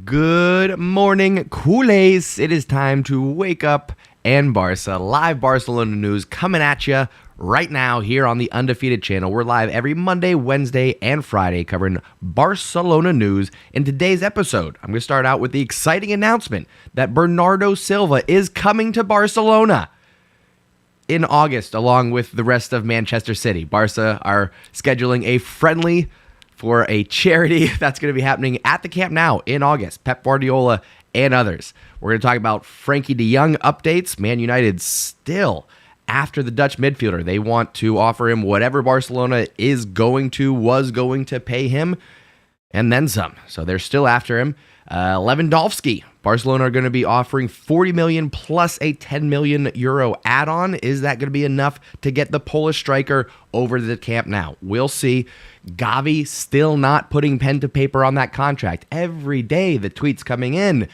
Good morning, Culers. It is time to wake up and Barca. Live Barcelona news coming at you right now here on the Undefeated channel. We're live every Monday, Wednesday, and Friday covering Barcelona news. In today's episode, I'm going to start out with the exciting announcement that Bernardo Silva is coming to Barcelona in August, along with the rest of Manchester City. Barca are scheduling a friendly for a charity that's going to be happening at the Camp Nou in August. Pep Guardiola and others. We're going to talk about Frankie de Jong updates. Man United still after the Dutch midfielder. They want to offer him whatever Barcelona was going to pay him, and then some. So they're still after him. Lewandowski. Barcelona are going to be offering 40 million plus a 10 million euro add-on. Is that going to be enough to get the Polish striker over to the Camp Nou? We'll see. Gavi still not putting pen to paper on that contract. Every day the tweets coming in.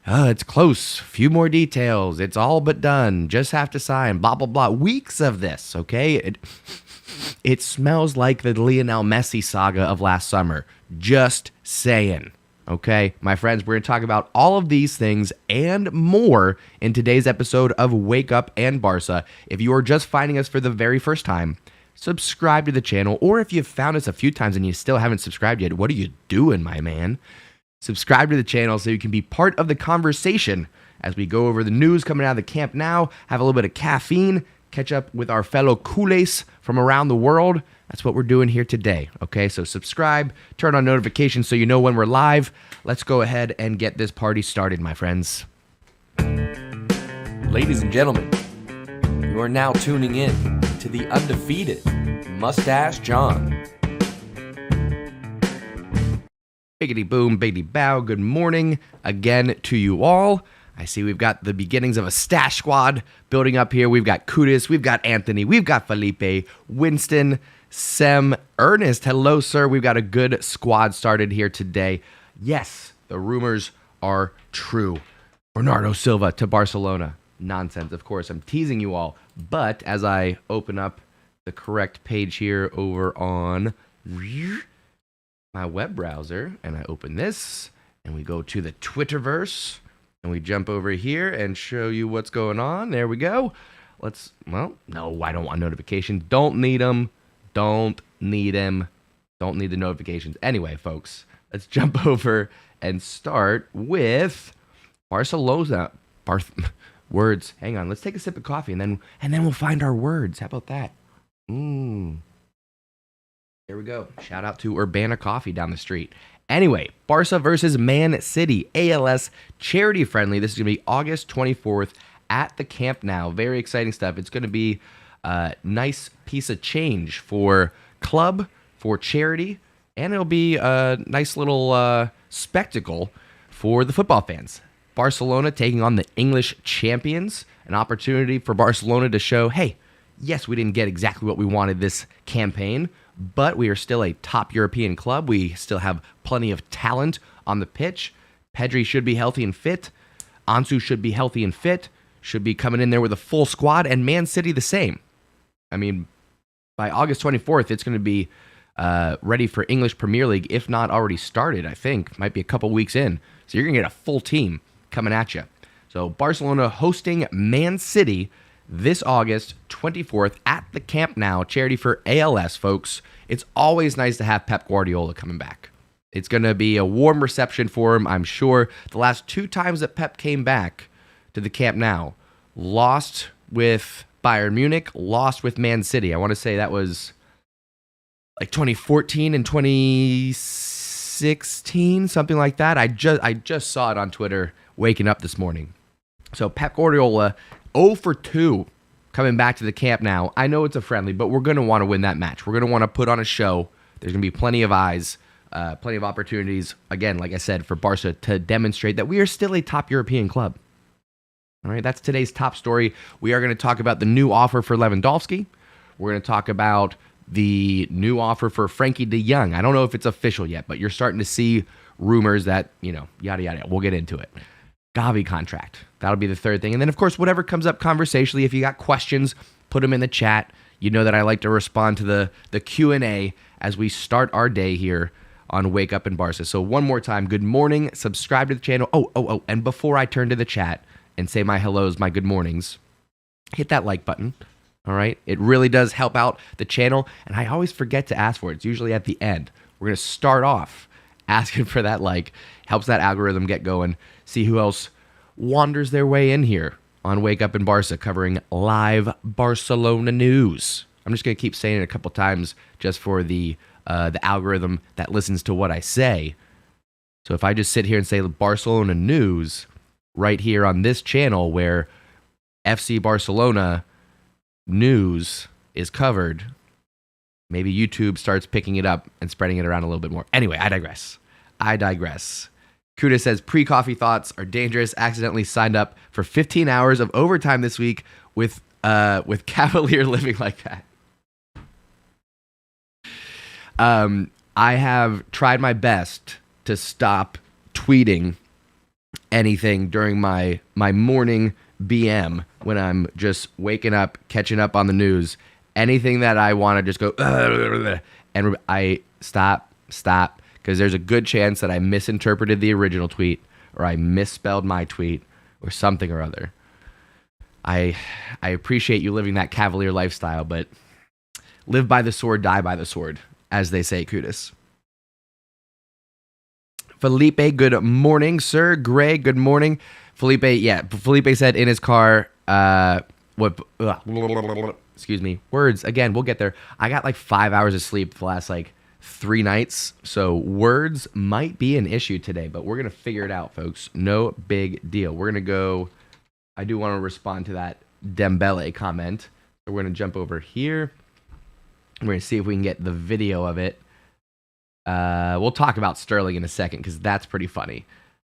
It's close. Few more details. It's all but done. Just have to sign. Blah, blah, blah. Weeks of this, okay? It smells like the Lionel Messi saga of last summer. Just saying. Okay, my friends, we're going to talk about all of these things and more in today's episode of Wake Up and Barca. If you are just finding us for the very first time, subscribe to the channel. Or if you've found us a few times and you still haven't subscribed yet, what are you doing, my man? Subscribe to the channel so you can be part of the conversation as we go over the news coming out of the Camp Nou, have a little bit of caffeine, catch up with our fellow Culers from around the world. That's what we're doing here today, okay? So subscribe, turn on notifications so you know when we're live. Let's go ahead and get this party started, my friends. Ladies and gentlemen, you are now tuning in to the Undefeated Mustache John. Biggity boom, biggity bow, good morning again to you all. I see we've got the beginnings of a stash squad building up here. We've got Culers, we've got Anthony, we've got Felipe, Winston, Sem, Ernest. Hello, sir. We've got a good squad started here today. Yes, the rumors are true. Bernardo Silva to Barcelona. Nonsense, of course. I'm teasing you all. But as I open up the correct page here over on my web browser, and I open this, and we go to the Twitterverse, and we jump over here and show you what's going on. There we go. No, I don't want notifications. Don't need them. Don't need him. Don't need the notifications. Anyway, folks, let's jump over and start with Barcelona. Words. Hang on. Let's take a sip of coffee and then we'll find our words. How about that? There we go. Shout out to Urbana Coffee down the street. Anyway, Barca versus Man City, ALS charity friendly. This is going to be August 24th at the Camp Nou. Very exciting stuff. It's going to be a nice piece of change for club, for charity, and it'll be a nice little spectacle for the football fans. Barcelona taking on the English champions, an opportunity for Barcelona to show, hey, yes, we didn't get exactly what we wanted this campaign, but we are still a top European club. We still have plenty of talent on the pitch. Pedri should be healthy and fit. Ansu should be healthy and fit. Should be coming in there with a full squad, and Man City the same. I mean, by August 24th, it's going to be ready for English Premier League, if not already started, I think. Might be a couple weeks in. So you're going to get a full team coming at you. So Barcelona hosting Man City this August 24th at the Camp Nou, charity for ALS, folks. It's always nice to have Pep Guardiola coming back. It's going to be a warm reception for him, I'm sure. The last two times that Pep came back to the Camp Nou, lost with Bayern Munich, lost with Man City. I want to say that was like 2014 and 2016, something like that. I just saw it on Twitter waking up this morning. So Pep Guardiola, 0 for 2 coming back to the Camp Nou. I know it's a friendly, but we're going to want to win that match. We're going to want to put on a show. There's going to be plenty of eyes, plenty of opportunities, again, like I said, for Barca to demonstrate that we are still a top European club. All right, that's today's top story. We are going to talk about the new offer for Lewandowski. We're going to talk about the new offer for Frankie de Jong. I don't know if it's official yet, but you're starting to see rumors that, yada, yada. We'll get into it. Gavi contract. That'll be the third thing. And then, of course, whatever comes up conversationally, if you got questions, put them in the chat. You know that I like to respond to the Q&A as we start our day here on Wake Up in Barca. So one more time, good morning, subscribe to the channel. Oh, and before I turn to the chat and say my hellos, my good mornings, hit that like button, all right? It really does help out the channel, and I always forget to ask for it. It's usually at the end. We're going to start off asking for that like. Helps that algorithm get going, see who else wanders their way in here on Wake Up in Barca, covering live Barcelona news. I'm just going to keep saying it a couple times just for the algorithm that listens to what I say. So if I just sit here and say Barcelona news right here on this channel where FC Barcelona news is covered, maybe YouTube starts picking it up and spreading it around a little bit more. Anyway, I digress. Kuda says pre-coffee thoughts are dangerous. Accidentally signed up for 15 hours of overtime this week with Cavalier living like that. I have tried my best to stop tweeting anything during my morning BM when I'm just waking up, catching up on the news. Anything that I want to just go and I stop because there's a good chance that I misinterpreted the original tweet or I misspelled my tweet or something or other. I appreciate you living that Cavalier lifestyle, but live by the sword, die by the sword, as they say, Kudus. Felipe, good morning, sir. Greg, good morning. Felipe said in his car, excuse me, words, again, we'll get there. I got like 5 hours of sleep the last 3 nights, so words might be an issue today, but we're going to figure it out, folks. No big deal. We're going to go, I do want to respond to that Dembele comment. So we're going to jump over here. We're going to see if we can get the video of it. We'll talk about Sterling in a second because that's pretty funny.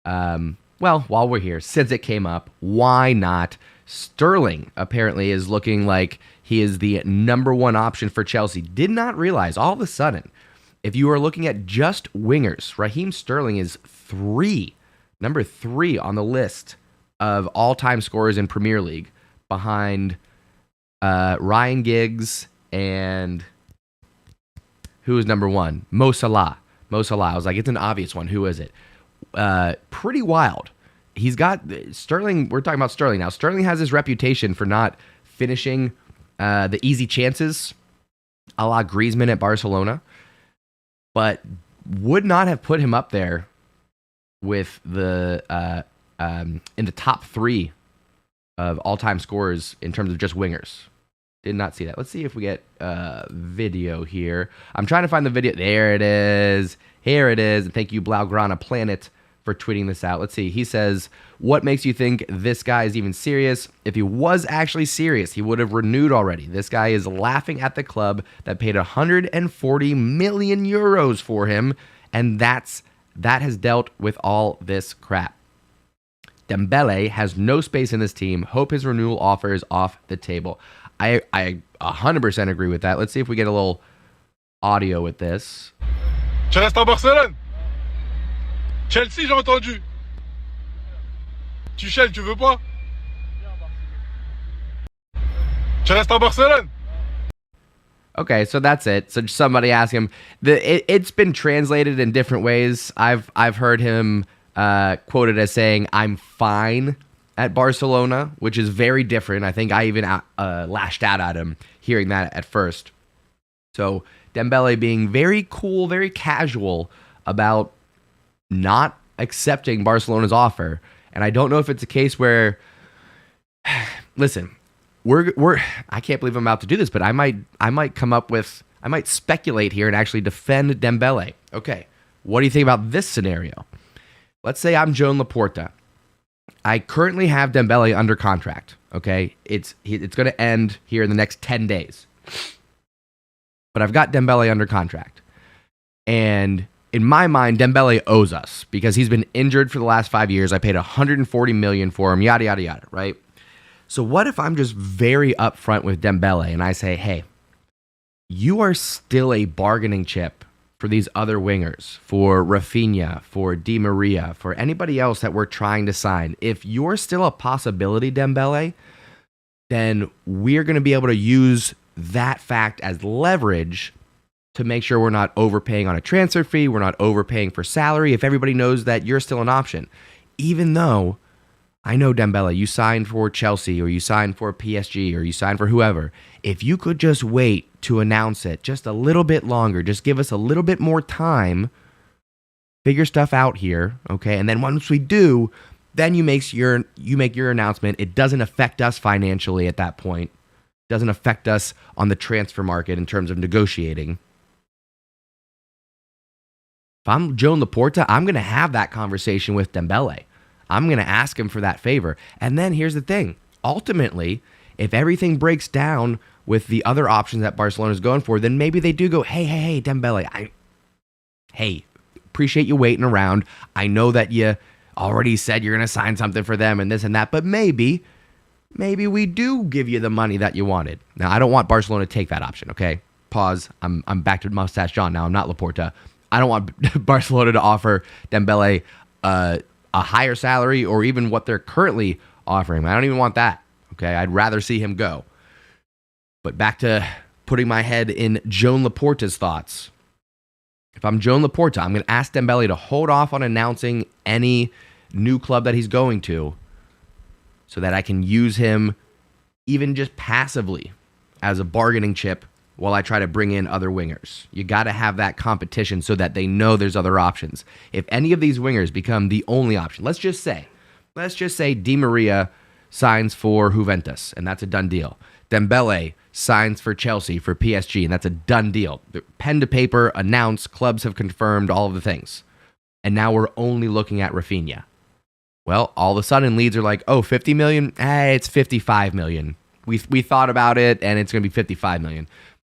Well, while we're here, since it came up, why not? Sterling apparently is looking like he is the number one option for Chelsea. Did not realize all of a sudden, if you are looking at just wingers, Raheem Sterling is number 3 on the list of all-time scorers in Premier League, behind Ryan Giggs and who is number 1? Mo Salah. I was like, it's an obvious one. Who is it? Pretty wild. He's got Sterling. We're talking about Sterling now. Sterling has his reputation for not finishing the easy chances, a la Griezmann at Barcelona, but would not have put him up there with the in the top 3 of all-time scorers in terms of just wingers. Did not see that. Let's see if we get video here. I'm trying to find the video. There it is. Here it is. And thank you, Blaugrana Planet, for tweeting this out. Let's see. He says, what makes you think this guy is even serious? If he was actually serious, he would have renewed already. This guy is laughing at the club that paid 140 million euros for him, and that has dealt with all this crap. Dembele has no space in this team. Hope his renewal offer is off the table. I 100% agree with that. Let's see if we get a little audio with this. Tu restes à Barcelone? Chelsea, j'ai entendu. Tuchel, tu veux pas? Tu restes à Barcelone? Okay, so that's it. So somebody asked him. It's been translated in different ways. I've heard him quoted as saying, "I'm fine at Barcelona," which is very different. I think I even lashed out at him hearing that at first. So Dembele being very cool, very casual about not accepting Barcelona's offer. And I don't know if it's a case where, listen, I can't believe I'm about to do this, but I might come up with, I might speculate here and actually defend Dembele. Okay, what do you think about this scenario? Let's say I'm Joan Laporta. I currently have Dembele under contract. Okay, it's going to end here in the next 10 days. But I've got Dembele under contract. And in my mind, Dembele owes us because he's been injured for the last 5 years. I paid 140 million for him, yada, yada, yada, right? So what if I'm just very upfront with Dembele and I say, hey, you are still a bargaining chip for these other wingers, for Raphinha, for Di Maria, for anybody else that we're trying to sign. If you're still a possibility, Dembele, then we're going to be able to use that fact as leverage to make sure we're not overpaying on a transfer fee, we're not overpaying for salary, if everybody knows that you're still an option. Even though I know Dembele, you signed for Chelsea or you signed for PSG or you signed for whoever. If you could just wait to announce it just a little bit longer, just give us a little bit more time, figure stuff out here, okay? And then once we do, then you make your announcement. It doesn't affect us financially at that point. It doesn't affect us on the transfer market in terms of negotiating. If I'm Joan Laporta, I'm going to have that conversation with Dembele. I'm going to ask him for that favor. And then here's the thing. Ultimately, if everything breaks down with the other options that Barcelona is going for, then maybe they do go, hey, Dembele, appreciate you waiting around. I know that you already said you're going to sign something for them and this and that, but maybe we do give you the money that you wanted. Now, I don't want Barcelona to take that option, okay? Pause. I'm back to Mustache John now. I'm not Laporta. I don't want Barcelona to offer Dembele a higher salary or even what they're currently offering. I don't even want that, okay? I'd rather see him go. But back to putting my head in Joan Laporta's thoughts. If I'm Joan Laporta, I'm going to ask Dembele to hold off on announcing any new club that he's going to so that I can use him even just passively as a bargaining chip while I try to bring in other wingers. You got to have that competition so that they know there's other options. If any of these wingers become the only option, let's just say Di Maria signs for Juventus, and that's a done deal. Dembele signs for Chelsea, for PSG, and that's a done deal. Pen to paper, announced, clubs have confirmed all of the things. And now we're only looking at Raphinha. Well, all of a sudden, Leeds are like, 50 million? It's 55 million. We thought about it, and it's going to be 55 million.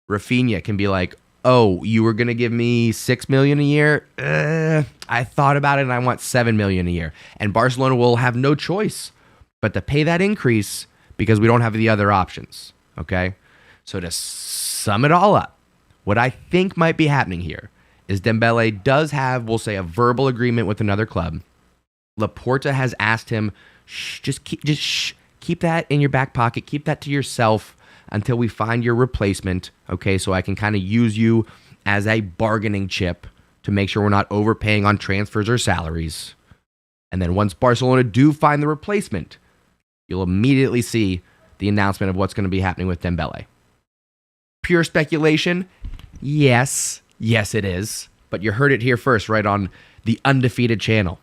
Raphinha can be like, you were going to give me 6 million a year? I thought about it, and I want 7 million a year. And Barcelona will have no choice but to pay that increase because we don't have the other options, okay? So to sum it all up, what I think might be happening here is Dembele does have, we'll say, a verbal agreement with another club. Laporta has asked him, keep that in your back pocket, keep that to yourself until we find your replacement, okay? So I can kind of use you as a bargaining chip to make sure we're not overpaying on transfers or salaries. And then once Barcelona do find the replacement, you'll immediately see the announcement of what's going to be happening with Dembele. Pure speculation? Yes it is. But you heard it here first, right on the Undefeated channel.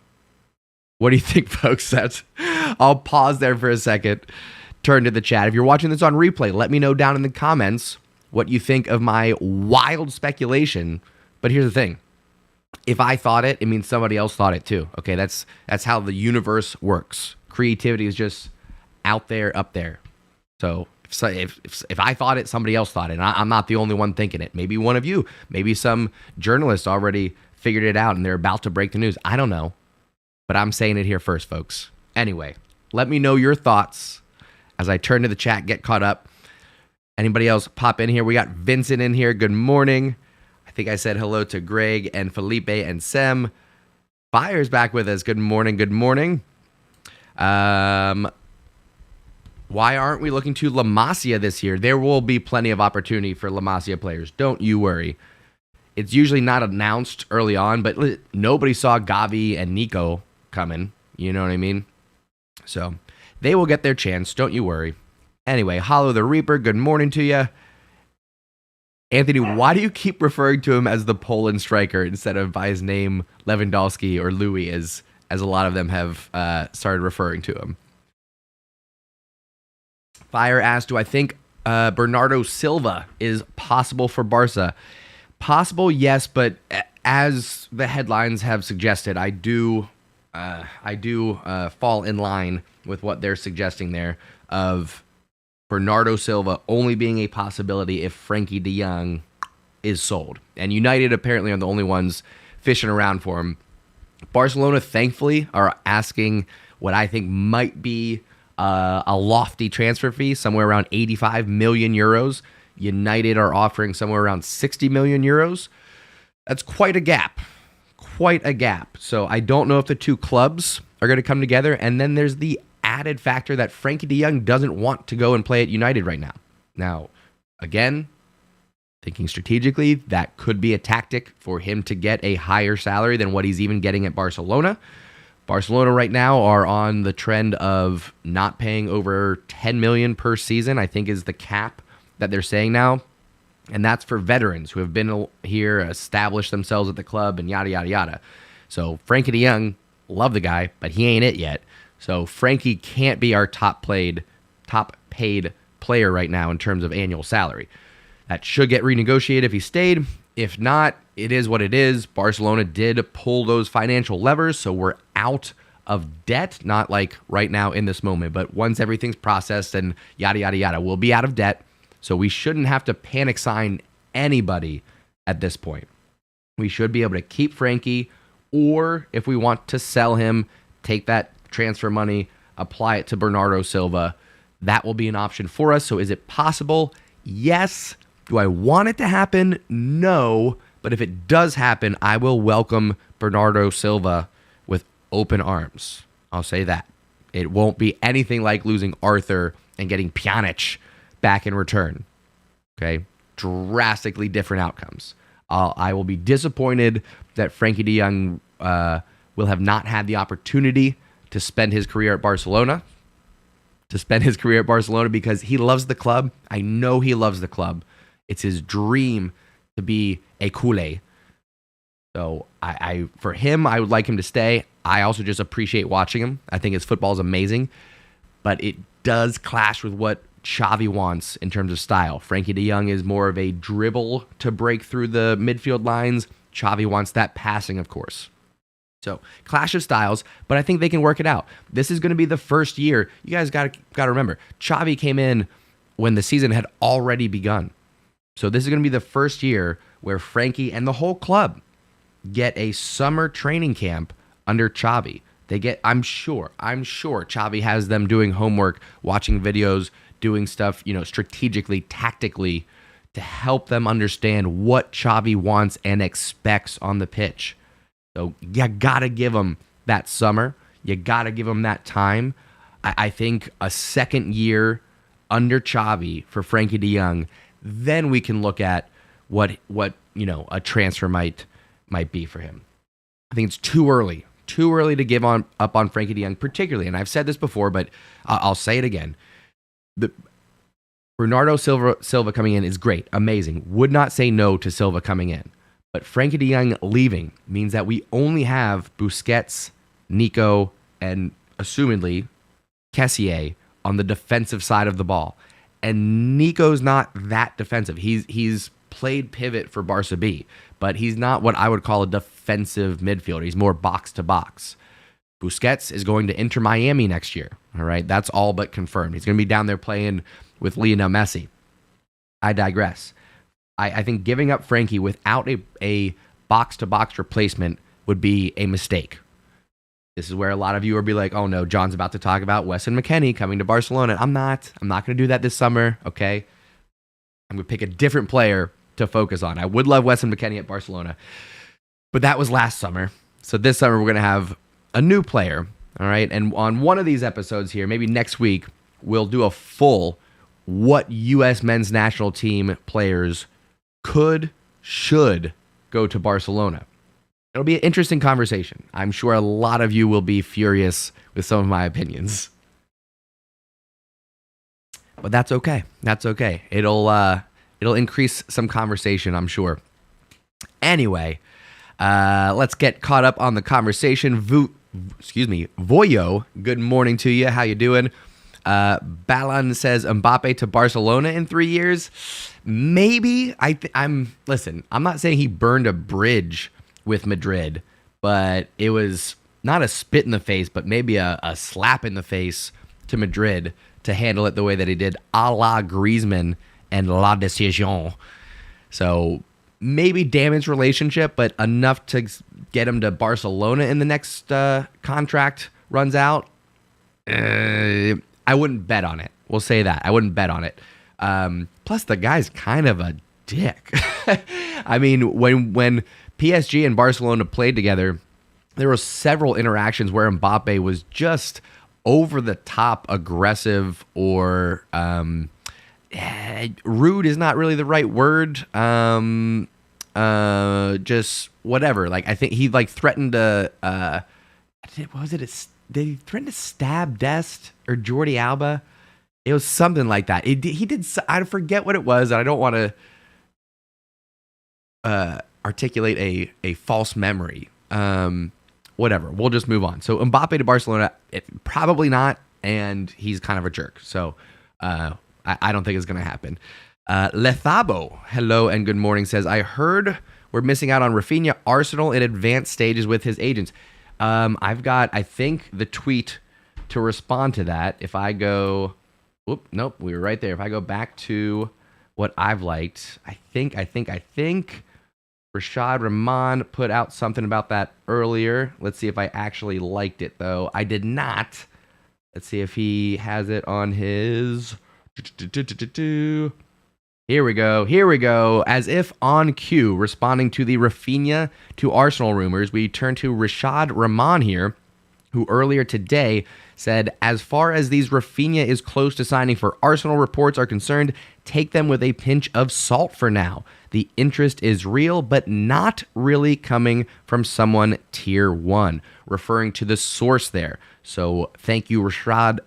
What do you think, folks? I'll pause there for a second, turn to the chat. If you're watching this on replay, let me know down in the comments what you think of my wild speculation. But here's the thing. If I thought it, it means somebody else thought it too. Okay, that's how the universe works. Creativity is just out there, up there. So if I thought it, somebody else thought it. And I'm not the only one thinking it. Maybe one of you, maybe some journalist already figured it out and they're about to break the news. I don't know. But I'm saying it here first, folks. Anyway, let me know your thoughts as I turn to the chat, get caught up. Anybody else pop in here? We got Vincent in here. Good morning. I think I said hello to Greg and Felipe and Sem. Fire's back with us. Good morning. Good morning. Why aren't we looking to La Masia this year? There will be plenty of opportunity for La Masia players. Don't you worry. It's usually not announced early on, but nobody saw Gavi and Nico coming. You know what I mean? So they will get their chance. Don't you worry. Anyway, Hollow the Reaper, good morning to you. Anthony, why do you keep referring to him as the Poland striker instead of by his name Lewandowski or Louis, as a lot of them have started referring to him? Fire asked, do I think Bernardo Silva is possible for Barca? Possible, yes, but as the headlines have suggested, I do fall in line with what they're suggesting there of Bernardo Silva only being a possibility if Frankie de Jong is sold. And United apparently are the only ones fishing around for him. Barcelona, thankfully, are asking what I think might be a lofty transfer fee, somewhere around 85 million euros. United are offering somewhere around 60 million euros. That's quite a gap. Quite a gap. So I don't know if the two clubs are going to come together. And then there's the added factor that Frankie de Jong doesn't want to go and play at United right now. Now, again, Thinking strategically, that could be a tactic for him to get a higher salary than what he's even getting at Barcelona. Barcelona right now are on the trend of not paying over 10 million per season, I think is the cap that they're saying now. And that's for veterans who have been here, established themselves at the club, and yada, yada, yada. So Frankie de Jong, love the guy, but he ain't it yet. So Frankie can't be our top paid player right now in terms of annual salary. That should get renegotiated if he stayed. If not, it is what it is. Barcelona did pull those financial levers, so we're out of debt. Not like right now in this moment, but once everything's processed and yada, yada, yada, we'll be out of debt. So we shouldn't have to panic sign anybody at this point. We should be able to keep Frankie, or if we want to sell him, take that transfer money, apply it to Bernardo Silva. That will be an option for us. So is it possible? Yes. Do I want it to happen? No. But if it does happen, I will welcome Bernardo Silva with open arms. I'll say that. It won't be anything like losing Arthur and getting Pjanic back in return. Okay? Drastically different outcomes. I will be disappointed that Frankie de Jong will have not had the opportunity to spend his career at Barcelona. Because he loves the club. I know he loves the club. It's his dream to be a Culé. So for him, I would like him to stay. I also just appreciate watching him. I think his football is amazing. But it does clash with what Xavi wants in terms of style. Frankie de Jong is more of a dribble to break through the midfield lines. Xavi wants that passing, of course. So, clash of styles, but I think they can work it out. This is going to be the first year. You guys got to remember, Xavi came in when the season had already begun. So this is going to be the first year where Frankie and the whole club get a summer training camp under Xavi. I'm sure Xavi has them doing homework, watching videos, doing stuff, strategically, tactically, to help them understand what Xavi wants and expects on the pitch. So you got to give them that summer. You got to give them that time. I think a second year under Xavi for Frankie de Jong, then we can look at what a transfer might be for him. I think it's too early to give up on Frankie de Jong, particularly, and I've said this before, but I'll say it again. Bernardo Silva coming in is great, amazing. Would not say no to Silva coming in. But Frankie de Jong leaving means that we only have Busquets, Nico, and assumedly Kessié on the defensive side of the ball. And Nico's not that defensive. He's played pivot for Barca B, but he's not what I would call a defensive midfielder. He's more box to box. Busquets is going to Inter Miami next year. All right, that's all but confirmed. He's going to be down there playing with Lionel Messi. I digress. I think giving up Frankie without a box-to-box replacement would be a mistake. This is where a lot of you will be like, oh no, John's about to talk about Weston McKennie coming to Barcelona. I'm not going to do that this summer, okay? I'm going to pick a different player to focus on. I would love Weston McKennie at Barcelona, but that was last summer. So this summer we're going to have a new player, all right? And on one of these episodes here, maybe next week, we'll do a full what U.S. men's national team players should go to Barcelona. It'll be an interesting conversation. I'm sure a lot of you will be furious with some of my opinions. But that's okay. That's okay. It'll increase some conversation, I'm sure. Anyway, let's get caught up on the conversation. Voyo, good morning to you. How you doing? Balan says Mbappe to Barcelona in 3 years. Maybe. Listen, I'm not saying he burned a bridge with Madrid, but it was not a spit in the face, but maybe a slap in the face to Madrid to handle it the way that he did, a la Griezmann and La Decision. So maybe damaged relationship, but enough to get him to Barcelona in the next contract runs out. I wouldn't bet on it. We'll say that. I wouldn't bet on it. Plus, the guy's kind of a dick. I mean, when PSG and Barcelona played together, there were several interactions where Mbappe was just over the top aggressive or rude is not really the right word. Just whatever. Like I think he like threatened to what was it? Did he threaten to stab Dest or Jordi Alba? It was something like that. He did. I forget what it was. And I don't want to articulate a false memory. Whatever. We'll just move on. So Mbappe to Barcelona, probably not, and he's kind of a jerk. So I don't think it's going to happen. Lethabo, hello and good morning, says, I heard we're missing out on Raphinha. Arsenal in advanced stages with his agents. I've got, I think, the tweet to respond to that. If I go, nope, we were right there. If I go back to what I've liked, I think Rashad Rahman put out something about that earlier. Let's see if I actually liked it, though. I did not. Let's see if he has it on his... Here we go. As if on cue, responding to the Raphinha to Arsenal rumors, we turn to Rashad Rahman here, who earlier today said, as far as these Raphinha is close to signing for Arsenal reports are concerned, take them with a pinch of salt for now. The interest is real, but not really coming from someone tier 1, referring to the source there. So thank you, Rashad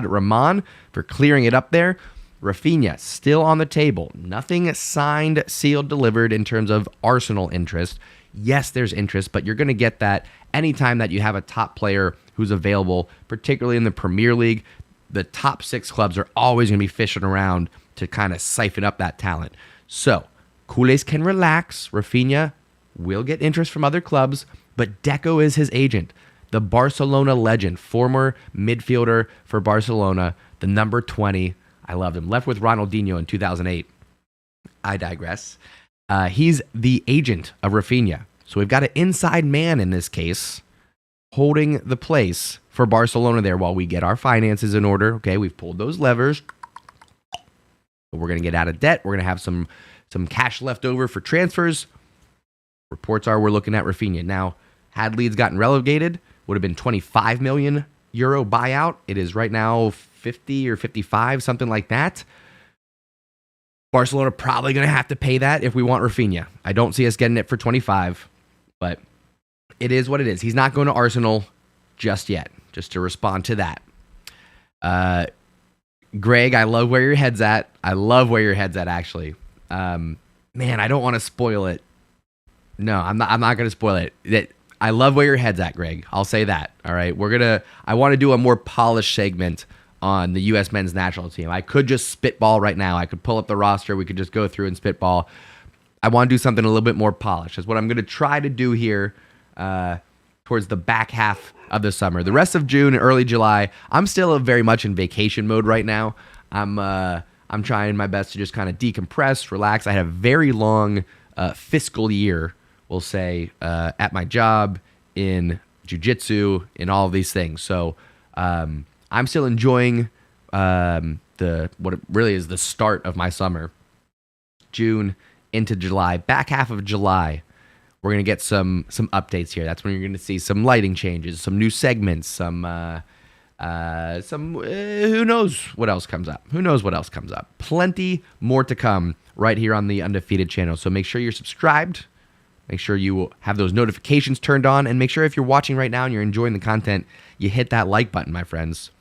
Rahman, for clearing it up there. Raphinha still on the table. Nothing signed, sealed, delivered in terms of Arsenal interest. Yes, there's interest, but you're going to get that anytime that you have a top player who's available, particularly in the Premier League. The top 6 clubs are always going to be fishing around to kind of siphon up that talent. So, Culers can relax. Raphinha will get interest from other clubs, but Deco is his agent. The Barcelona legend, former midfielder for Barcelona, the number 20. I loved him. Left with Ronaldinho in 2008. I digress. He's the agent of Raphinha. So we've got an inside man in this case holding the place for Barcelona there while we get our finances in order. Okay, we've pulled those levers. We're going to get out of debt. We're going to have some cash left over for transfers. Reports are we're looking at Raphinha. Now, had Leeds gotten relegated, would have been 25 million euro buyout. It is right now 50 or 55, something like that. Barcelona probably going to have to pay that if we want Raphinha. I don't see us getting it for 25, but it is what it is. He's not going to Arsenal just yet, just to respond to that. Greg, I love where your head's at. Actually. Man, I don't want to spoil it. No, I'm not going to spoil it. I love where your head's at, Greg. I'll say that. All right. I want to do a more polished segment on the U.S. men's national team. I could just spitball right now. I could pull up the roster. We could just go through and spitball. I want to do something a little bit more polished. That's what I'm going to try to do here towards the back half of the summer. The rest of June and early July, I'm still very much in vacation mode right now. I'm trying my best to just kind of decompress, relax. I had a very long fiscal year, we'll say, at my job, in jiu-jitsu, in all of these things. So I'm still enjoying what it really is the start of my summer. June into July, back half of July, we're going to get some updates here. That's when you're going to see some lighting changes, some new segments, some who knows what else comes up. Plenty more to come right here on the Undefeated channel. So make sure you're subscribed. Make sure you have those notifications turned on, and make sure if you're watching right now and you're enjoying the content, you hit that like button, my friends.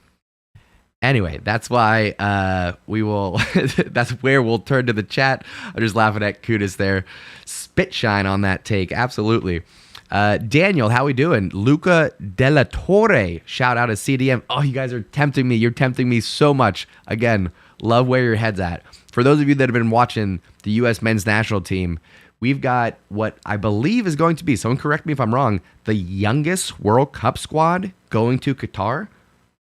Anyway, that's why we will. That's where we'll turn to the chat. I'm just laughing at Kudus there. Spit shine on that take, absolutely. Daniel, how we doing? Luca Della Torre, shout out to CDM. Oh, you guys are tempting me. You're tempting me so much. Again, love where your head's at. For those of you that have been watching the U.S. men's national team, we've got what I believe is going to be, someone correct me if I'm wrong, the youngest World Cup squad going to Qatar.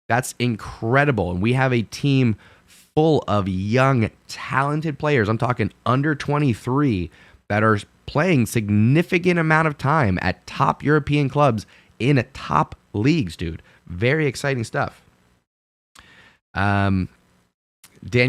That's incredible. And we have a team full of young, talented players. I'm talking under 23 that are playing significant amount of time at top European clubs in top leagues, dude. Very exciting stuff. Daniel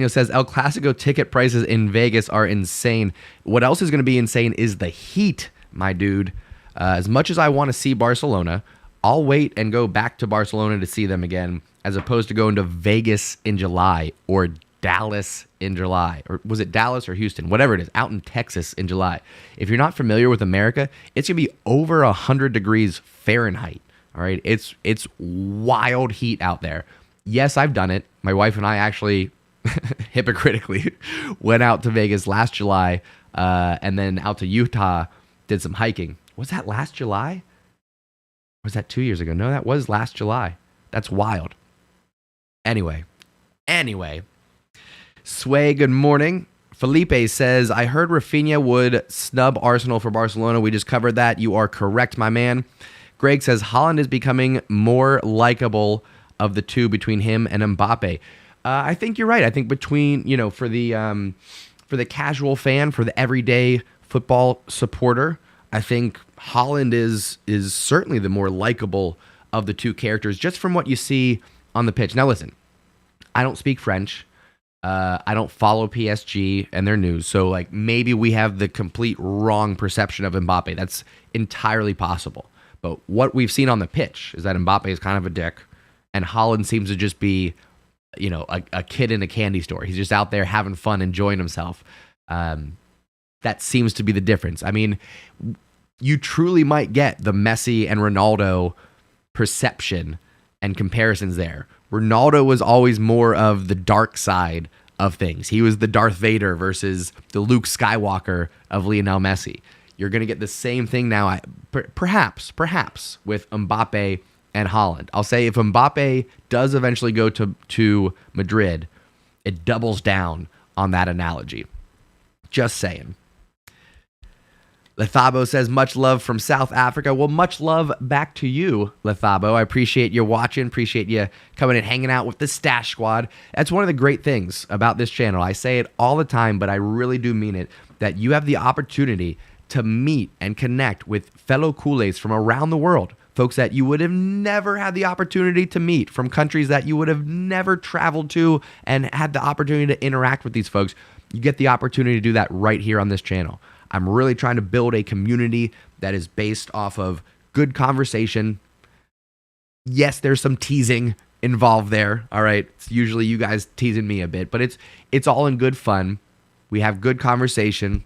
says, El Clasico ticket prices in Vegas are insane. What else is going to be insane is the heat, my dude. As much as I want to see Barcelona, I'll wait and go back to Barcelona to see them again, as opposed to going to Vegas in July or Dallas in July. Or was it Dallas or Houston? Whatever it is, out in Texas in July. If you're not familiar with America, it's going to be over 100 degrees Fahrenheit. All right? It's wild heat out there. Yes, I've done it. My wife and I actually hypocritically went out to Vegas last July and then out to Utah, did some hiking. Was that last July? Or was that 2 years ago? No, that was last July. That's wild. Anyway. Sway, good morning. Felipe says, I heard Raphinha would snub Arsenal for Barcelona. We just covered that. You are correct, my man. Greg says, Haaland is becoming more likable of the two between him and Mbappe. I think you're right. I think between, for the casual fan, for the everyday football supporter, I think Haaland is certainly the more likable of the two characters, just from what you see on the pitch. Now, listen, I don't speak French. I don't follow PSG and their news. So, maybe we have the complete wrong perception of Mbappe. That's entirely possible. But what we've seen on the pitch is that Mbappe is kind of a dick, and Haaland seems to just be, a kid in a candy store. He's just out there having fun, enjoying himself. That seems to be the difference. I mean, you truly might get the Messi and Ronaldo perception and comparisons there. Ronaldo was always more of the dark side of things. He was the Darth Vader versus the Luke Skywalker of Lionel Messi. You're going to get the same thing now, perhaps, with Mbappe and Haaland. I'll say if Mbappe does eventually go to Madrid, it doubles down on that analogy. Just saying. Lethabo says, much love from South Africa. Well, much love back to you, Lethabo. I appreciate you watching. Appreciate you coming and hanging out with the Stash Squad. That's one of the great things about this channel. I say it all the time, but I really do mean it, that you have the opportunity to meet and connect with fellow Culers from around the world. Folks that you would have never had the opportunity to meet, from countries that you would have never traveled to and had the opportunity to interact with these folks. You get the opportunity to do that right here on this channel. I'm really trying to build a community that is based off of good conversation. Yes, there's some teasing involved there. All right. It's usually you guys teasing me a bit, but it's all in good fun. We have good conversation.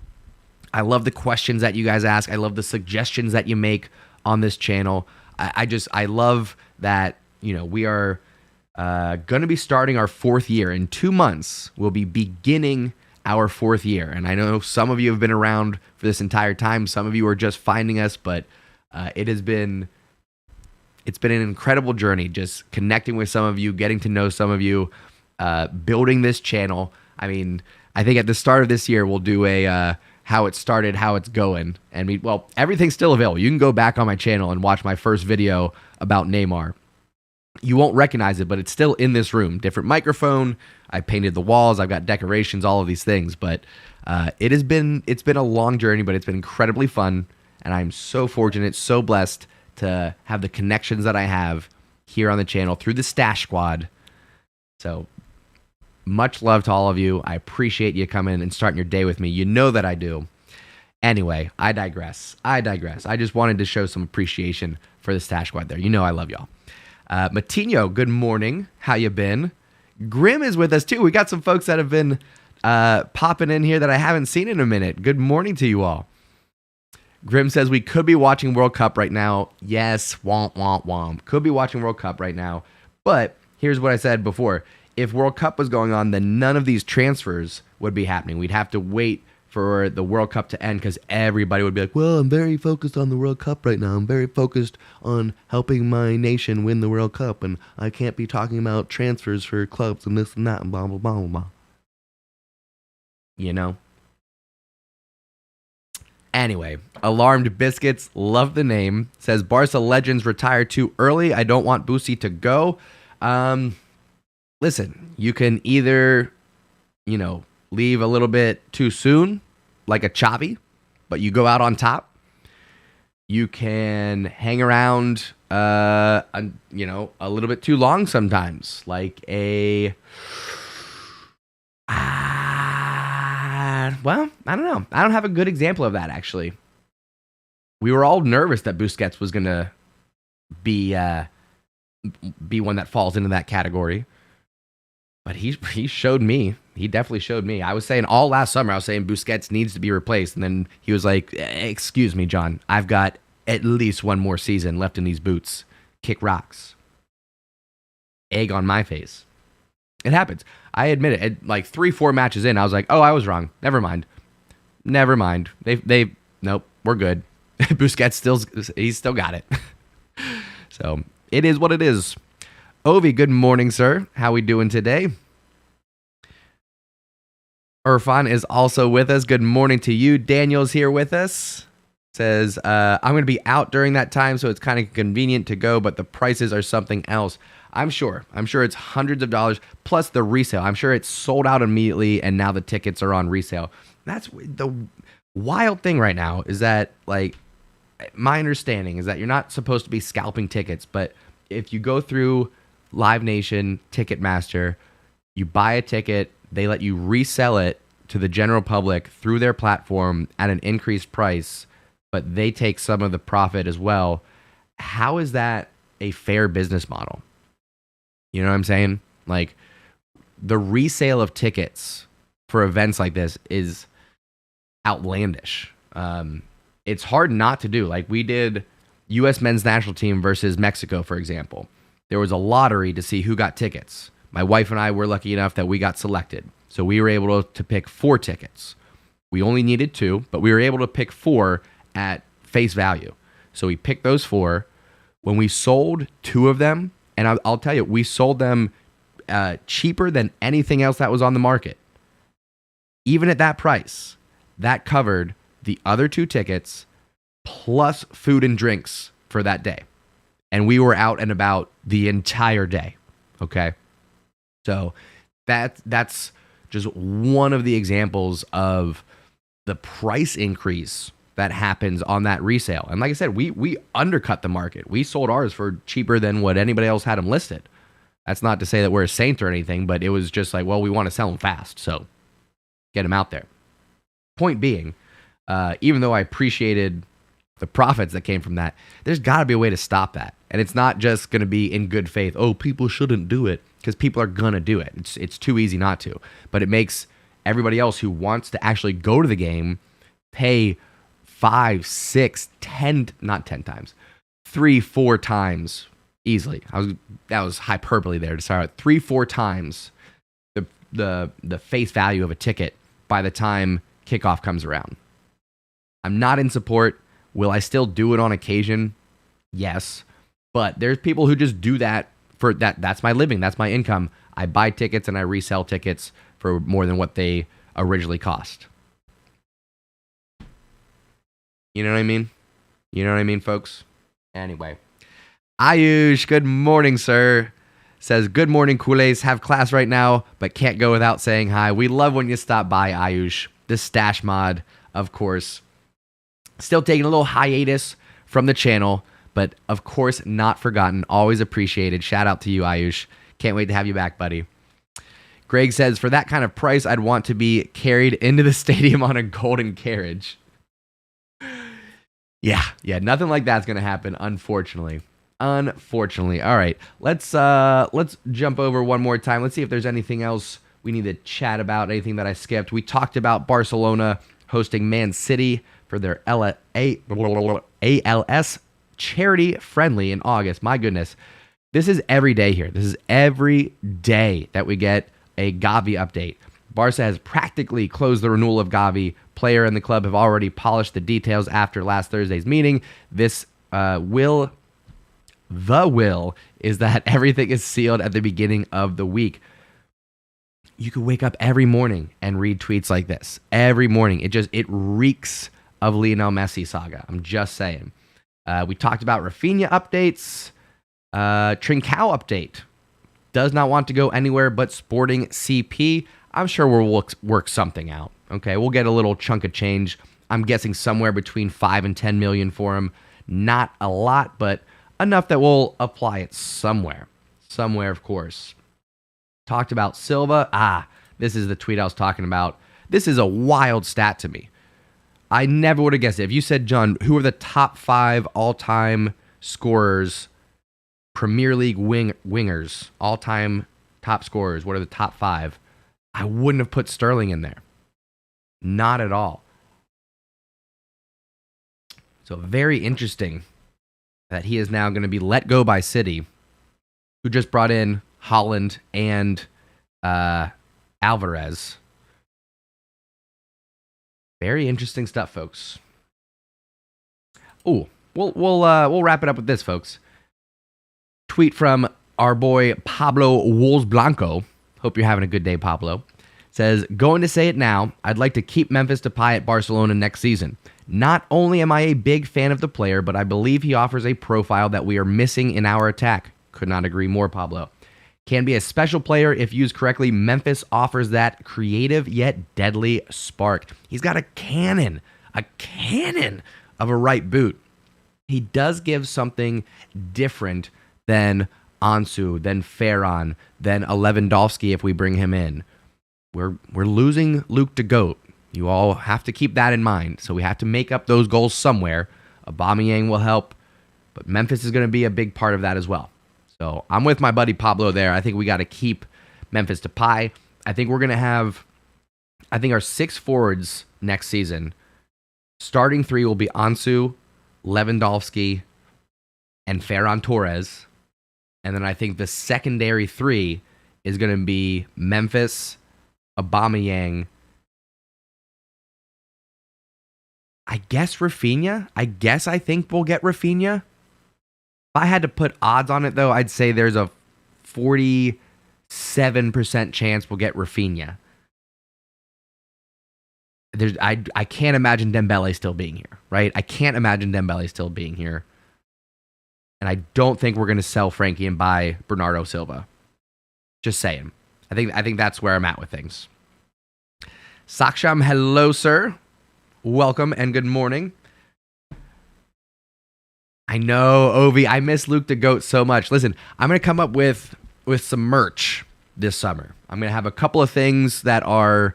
I love the questions that you guys ask. I love the suggestions that you make on this channel. I love that, we are going to be starting our 4th year. In 2 months, we'll be beginning our 4th year. And I know some of you have been around for this entire time. Some of you are just finding us, but it's been an incredible journey, just connecting with some of you, getting to know some of you, building this channel. I mean, I think at the start of this year, we'll do a how it started, how it's going. And everything's still available. You can go back on my channel and watch my first video about Neymar. You won't recognize it, but it's still in this room. Different microphone. I painted the walls. I've got decorations, all of these things. But it's been a long journey, but it's been incredibly fun. And I'm so fortunate, so blessed to have the connections that I have here on the channel through the Stash Squad. So much love to all of you. I appreciate you coming and starting your day with me. You know that I do. Anyway, I digress. I just wanted to show some appreciation for the Stash Squad there. You know I love y'all. Matinho, good morning. How you been? Grim is with us too. We got some folks that have been popping in here that I haven't seen in a minute. Good morning to you all. Grim says we could be watching World Cup right now. Yes, womp, womp, womp. Could be watching World Cup right now. But here's what I said before. If World Cup was going on, then none of these transfers would be happening. We'd have to wait for the World Cup to end because everybody would be like, well, I'm very focused on the World Cup right now. I'm very focused on helping my nation win the World Cup, and I can't be talking about transfers for clubs and this and that and blah, blah, blah, blah, blah. You know? Anyway, Alarmed Biscuits, love the name, says Barca legends retire too early. I don't want Boosie to go. Listen, you can either, leave a little bit too soon, like a Xavi, but you go out on top. You can hang around, a little bit too long sometimes, like I don't know. I don't have a good example of that, actually. We were all nervous that Busquets was going to be one that falls into that category. But he showed me. He definitely showed me. I was saying all last summer, I was saying Busquets needs to be replaced. And then he was like, excuse me, John, I've got at least one more season left in these boots. Kick rocks. Egg on my face. It happens. I admit it. Like 3-4 matches in, I was like, oh, I was wrong. Never mind. Nope, we're good. Busquets he's still got it. So it is what it is. Ovi, good morning, sir. How we doing today? Irfan is also with us. Good morning to you. Daniel's here with us. Says, I'm going to be out during that time, so it's kind of convenient to go, but the prices are something else. I'm sure it's hundreds of dollars plus the resale. I'm sure it's sold out immediately, and now the tickets are on resale. That's the wild thing right now is that, like, my understanding is that you're not supposed to be scalping tickets, but if you go through Live Nation, Ticketmaster, you buy a ticket, they let you resell it to the general public through their platform at an increased price, but they take some of the profit as well. How is that a fair business model? You know what I'm saying? Like, the resale of tickets for events like this is outlandish. It's hard not to do. Like, we did U.S. men's national team versus Mexico, for example. There was a lottery to see who got tickets. My wife and I were lucky enough that we got selected. So we were able to pick 4 tickets. We only needed 2, but we were able to pick 4 at face value. So we picked those 4. When we sold 2 of them, and I'll tell you, we sold them cheaper than anything else that was on the market. Even at that price, that covered the other 2 tickets plus food and drinks for that day. And we were out and about the entire day. Okay. So that's just one of the examples of the price increase that happens on that resale. And like I said, we undercut the market. We sold ours for cheaper than what anybody else had them listed. That's not to say that we're a saint or anything, but it was just like, well, we want to sell them fast, so get them out there. Point being, even though I appreciated the profits that came from that, there's got to be a way to stop that. And it's not just going to be in good faith, oh, people shouldn't do it, because people are going to do it. It's too easy not to. But it makes everybody else who wants to actually go to the game pay 5, 6, 10, not 10 times, 3, 4 times easily. That was hyperbole there to start out. 3, 4 times the face value of a ticket by the time kickoff comes around. I'm not in support. Will I still do it on occasion? Yes. But there's people who just do that for that. That's my living. That's my income. I buy tickets and I resell tickets for more than what they originally cost. You know what I mean? You know what I mean, folks? Anyway. Ayush, good morning, sir. Says, good morning, Culers. Have class right now, but can't go without saying hi. We love when you stop by, Ayush. The stash mod, of course. Still taking a little hiatus from the channel, but of course not forgotten. Always appreciated. Shout out to you, Ayush. Can't wait to have you back, buddy. Greg says, for that kind of price, I'd want to be carried into the stadium on a golden carriage. Yeah, nothing like that's going to happen, unfortunately. All right, let's jump over one more time. Let's see if there's anything else we need to chat about, anything that I skipped. We talked about Barcelona hosting Man City for their ALS charity friendly in August. My goodness. This is every day here. This is every day that we get a Gavi update. Barca has practically closed the renewal of Gavi. Player and the club have already polished the details after last Thursday's meeting. The will is that everything is sealed at the beginning of the week. You could wake up every morning and read tweets like this. Every morning. It reeks of Lionel Messi saga. I'm just saying. We talked about Raphinha updates. Trincao update. Does not want to go anywhere but Sporting CP. I'm sure we'll work something out. Okay, we'll get a little chunk of change. I'm guessing somewhere between 5 and 10 million for him. Not a lot, but enough that we'll apply it somewhere. Somewhere, of course. Talked about Silva. This is the tweet I was talking about. This is a wild stat to me. I never would have guessed it. If you said, John, who are the top 5 all-time scorers Premier League wingers, all-time top scorers, what are the top 5? I wouldn't have put Sterling in there. Not at all. So very interesting that he is now going to be let go by City, who just brought in Haaland and Alvarez. Very interesting stuff, folks. Ooh, we'll wrap it up with this, folks. Tweet from our boy Pablo Wolves Blanco. Hope you're having a good day, Pablo. Says, going to say it now, I'd like to keep Memphis Depay at Barcelona next season. Not only am I a big fan of the player, but I believe he offers a profile that we are missing in our attack. Could not agree more, Pablo. Can be a special player if used correctly. Memphis offers that creative yet deadly spark. He's got a cannon of a right boot. He does give something different than Ansu, than Ferran, than Lewandowski if we bring him in. We're losing Luke de Goat. You all have to keep that in mind. So we have to make up those goals somewhere. Aubameyang will help, but Memphis is going to be a big part of that as well. So I'm with my buddy Pablo there. I think we got to keep Memphis Depay. I think we're going to have, our 6 forwards next season. Starting 3 will be Ansu, Lewandowski, and Ferran Torres. And then I think the secondary 3 is going to be Memphis, Aubameyang, I guess Raphinha. I think we'll get Raphinha. If I had to put odds on it, though, I'd say there's a 47% chance we'll get Raphinha. I can't imagine Dembele still being here, right? I can't imagine Dembele still being here. And I don't think we're going to sell Frankie and buy Bernardo Silva. Just saying. I think that's where I'm at with things. Saksham, hello, sir. Welcome and good morning. I know, Ovi, I miss Luke the Goat so much. Listen, I'm going to come up with some merch this summer. I'm going to have a couple of things that are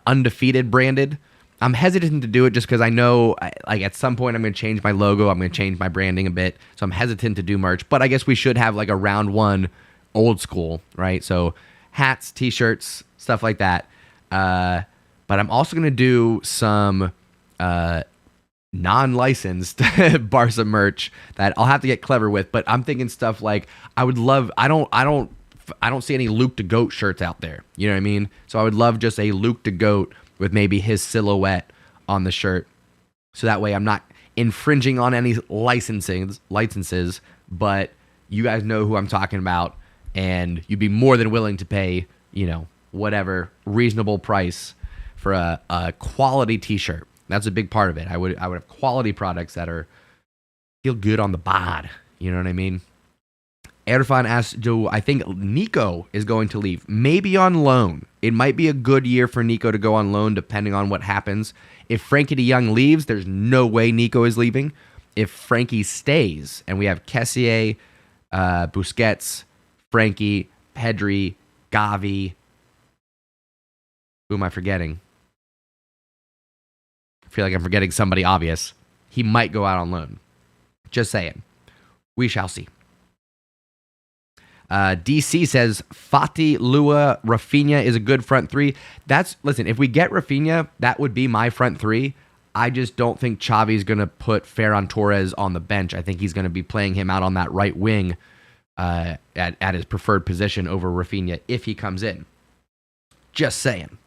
undefeated branded. I'm hesitant to do it just because I know like at some point I'm going to change my logo. I'm going to change my branding a bit. So I'm hesitant to do merch. But I guess we should have like a round one old school, right? So hats, t-shirts, stuff like that. But I'm also going to do some non-licensed Barca merch that I'll have to get clever with. But I'm thinking stuff like I don't see any Luke the Goat shirts out there. You know what I mean? So I would love just a Luke the Goat with maybe his silhouette on the shirt. So that way I'm not infringing on any licenses, but you guys know who I'm talking about, and you'd be more than willing to pay, whatever reasonable price for a quality t-shirt. That's a big part of it. I would have quality products that feel good on the bod. You know what I mean? Erfan asks, do I think Nico is going to leave? Maybe on loan. It might be a good year for Nico to go on loan depending on what happens. If Frankie de Jong leaves, there's no way Nico is leaving. If Frankie stays, and we have Kessié, Busquets, Frankie, Pedri, Gavi. Who am I forgetting? I feel like I'm forgetting somebody obvious. He might go out on loan. Just saying. We shall see. DC says Fati, Lewa, Raphinha is a good front 3. Listen, if we get Raphinha, that would be my front 3. I just don't think Xavi's going to put Ferran Torres on the bench. I think he's going to be playing him out on that right wing at his preferred position over Raphinha if he comes in. Just saying.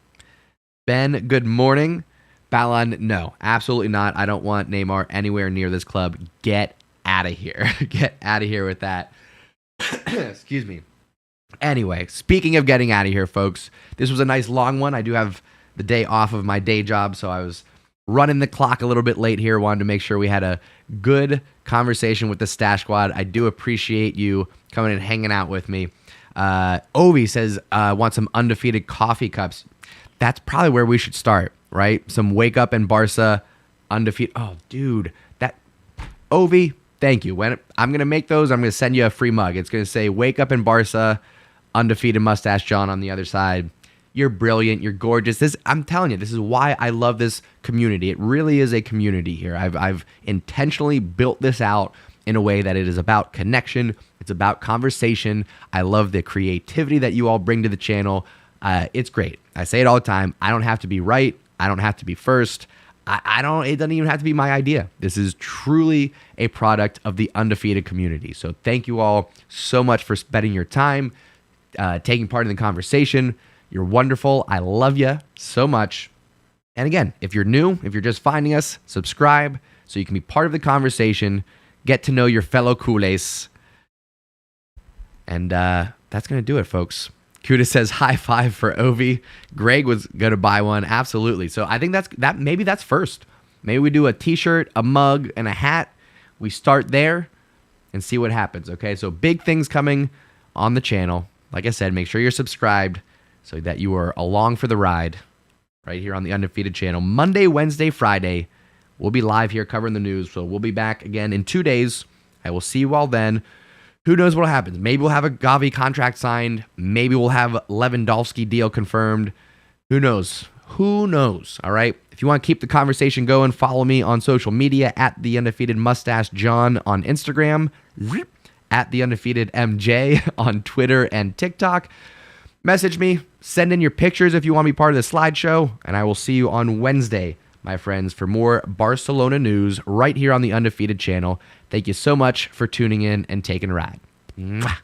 Ben, good morning. Balan, no, absolutely not. I don't want Neymar anywhere near this club. Get out of here. Get out of here with that. Excuse me. Anyway, speaking of getting out of here, folks, this was a nice long one. I do have the day off of my day job, so I was running the clock a little bit late here. Wanted to make sure we had a good conversation with the Stash Squad. I do appreciate you coming and hanging out with me. Ovi says, want some undefeated coffee cups. That's probably where we should start, right? Some Wake Up in Barca undefeated. Oh, dude. Ovi, thank you. When I'm going to make those, I'm going to send you a free mug. It's going to say, Wake Up in Barca, undefeated Mustache John on the other side. You're brilliant. You're gorgeous. I'm telling you, this is why I love this community. It really is a community here. I've intentionally built this out in a way that it is about connection. It's It's about conversation. I love the creativity that you all bring to the channel. It's great. I say it all the time. I don't have to be right. I don't have to be first. It doesn't even have to be my idea. This is truly a product of the Undefeated community. So thank you all so much for spending your time, taking part in the conversation. You're wonderful. I love you so much. And again, if you're new, if you're just finding us, subscribe so you can be part of the conversation, get to know your fellow Culers. And that's going to do it, folks. Kuda says high five for Ovi. Greg was going to buy one. Absolutely. So I think maybe that's first. Maybe we do a t-shirt, a mug, and a hat. We start there and see what happens. Okay. So big things coming on the channel. Like I said, make sure you're subscribed so that you are along for the ride right here on the Undefeated channel. Monday, Wednesday, Friday, we'll be live here covering the news. So we'll be back again in 2 days. I will see you all then. Who knows what happens? Maybe we'll have a Gavi contract signed. Maybe we'll have Lewandowski deal confirmed. Who knows? Who knows? All right. If you want to keep the conversation going, follow me on social media at the Undefeated Mustache John on Instagram, at the Undefeated MJ on Twitter and TikTok. Message me. Send in your pictures if you want to be part of the slideshow, and I will see you on Wednesday, my friends, for more Barcelona news right here on the Undefeated channel. Thank you so much for tuning in and taking a ride. Mwah.